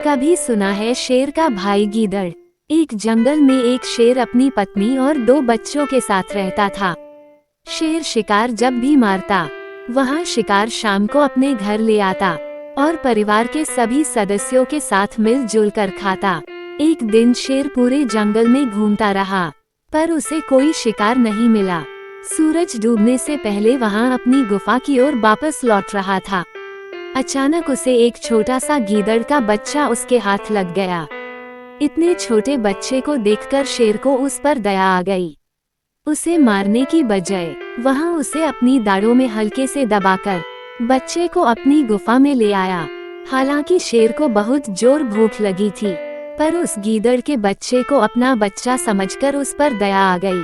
कभी सुना है शेर का भाई गीदड़। एक जंगल में एक शेर अपनी पत्नी और 2 बच्चों के साथ रहता था। शेर शिकार जब भी मारता, वहाँ शिकार शाम को अपने घर ले आता और परिवार के सभी सदस्यों के साथ मिलजुल कर खाता। एक दिन शेर पूरे जंगल में घूमता रहा, पर उसे कोई शिकार नहीं मिला। सूरज डूबने से पहले वहाँ अपनी गुफा की ओर वापस लौट रहा था। अचानक उसे एक छोटा सा गीदड़ का बच्चा उसके हाथ लग गया। इतने छोटे बच्चे को देखकर शेर को उस पर दया आ गई। उसे मारने की बजाय वहाँ उसे अपनी दाढ़ों में हल्के से दबाकर बच्चे को अपनी गुफा में ले आया। हालांकि शेर को बहुत जोर भूख लगी थी, पर उस गीदड़ के बच्चे को अपना बच्चा समझकर उस पर दया आ गई।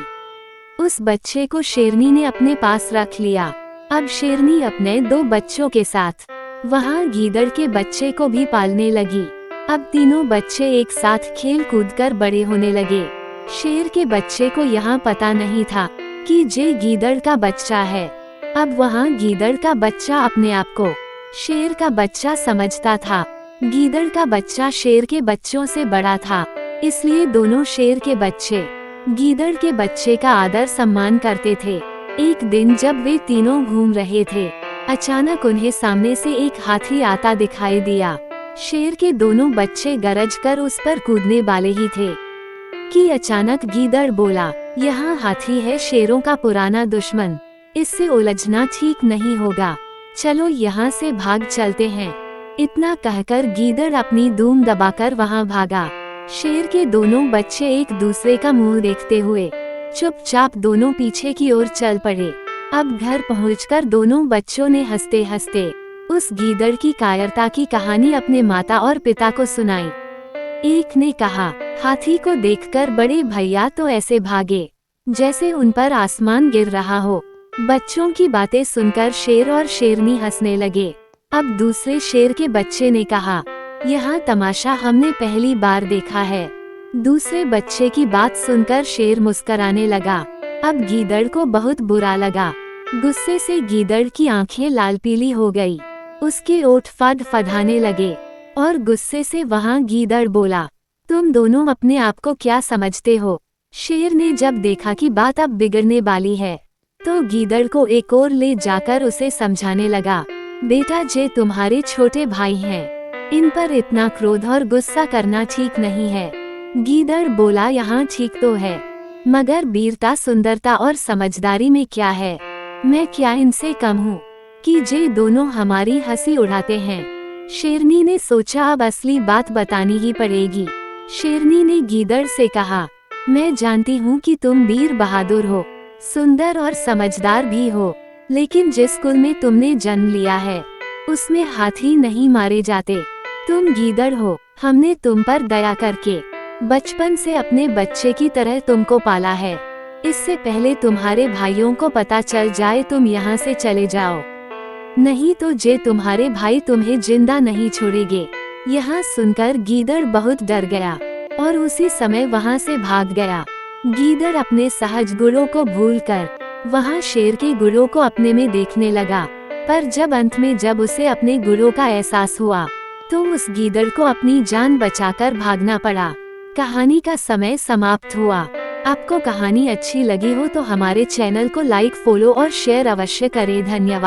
उस बच्चे को शेरनी ने अपने पास रख लिया। अब शेरनी अपने 2 बच्चों के साथ वहाँ गीदड़ के बच्चे को भी पालने लगी। अब तीनों बच्चे एक साथ खेल कूद कर बड़े होने लगे। शेर के बच्चे को यहाँ पता नहीं था कि ये गीदड़ का बच्चा है। अब वहाँ गीदड़ का बच्चा अपने आप को शेर का बच्चा समझता था। गीदड़ का बच्चा शेर के बच्चों से बड़ा था, इसलिए दोनों शेर के बच्चे गीदड़ के बच्चे का आदर सम्मान करते थे। एक दिन जब वे तीनों घूम रहे थे, अचानक उन्हें सामने से एक हाथी आता दिखाई दिया। शेर के दोनों बच्चे गरज कर उस पर कूदने वाले ही थे कि अचानक गीदड़ बोला, यहाँ हाथी है शेरों का पुराना दुश्मन, इससे उलझना ठीक नहीं होगा, चलो यहाँ से भाग चलते हैं। इतना कहकर गीदड़ अपनी दूम दबाकर वहाँ भागा। शेर के दोनों बच्चे एक दूसरे का मुंह देखते हुए चुपचाप दोनों पीछे की ओर चल पड़े। अब घर पहुंचकर दोनों बच्चों ने हंसते हंसते उस गीदड़ की कायरता की कहानी अपने माता और पिता को सुनाई। एक ने कहा, हाथी को देखकर बड़े भैया तो ऐसे भागे जैसे उन पर आसमान गिर रहा हो। बच्चों की बातें सुनकर शेर और शेरनी हंसने लगे। अब दूसरे शेर के बच्चे ने कहा, यहाँ तमाशा हमने पहली बार देखा है। दूसरे बच्चे की बात सुनकर शेर मुस्कराने लगा। अब गीदड़ को बहुत बुरा लगा। गुस्से से गीदड़ की आंखें लाल पीली हो गई, उसके ओठ फदफदाने लगे और गुस्से से वहाँ गीदड़ बोला, तुम दोनों अपने आप को क्या समझते हो? शेर ने जब देखा कि बात अब बिगड़ने वाली है, तो गीदड़ को एक और ले जाकर उसे समझाने लगा, बेटा ये तुम्हारे छोटे भाई हैं, इन पर इतना क्रोध और गुस्सा करना ठीक नहीं है। गीदड़ बोला, यहाँ ठीक तो है, मगर वीरता, सुंदरता और समझदारी में क्या है? मैं क्या इनसे कम हूँ कि ये दोनों हमारी हंसी उड़ाते हैं? शेरनी ने सोचा अब असली बात बतानी ही पड़ेगी। शेरनी ने गीदड़ से कहा, मैं जानती हूँ कि तुम वीर बहादुर हो, सुंदर और समझदार भी हो, लेकिन जिस कुल में तुमने जन्म लिया है उसमें हाथी नहीं मारे जाते। तुम गीदड़ हो, हमने तुम पर दया करके बचपन से अपने बच्चे की तरह तुमको पाला है। इससे पहले तुम्हारे भाइयों को पता चल जाए तुम यहाँ से चले जाओ, नहीं तो जे तुम्हारे भाई तुम्हें जिंदा नहीं छोड़ेंगे। यहाँ सुनकर गीदड़ बहुत डर गया और उसी समय वहाँ से भाग गया। गीदड़ अपने सहज गुणों को भूलकर वहाँ शेर के गुणों को अपने में देखने लगा, पर जब अंत में जब उसे अपने गुणों का एहसास हुआ तो उस गीदड़ को अपनी जान बचाकर भागना पड़ा। कहानी का समय समाप्त हुआ। आपको कहानी अच्छी लगी हो तो हमारे चैनल को लाइक, फॉलो और शेयर अवश्य करें। धन्यवाद।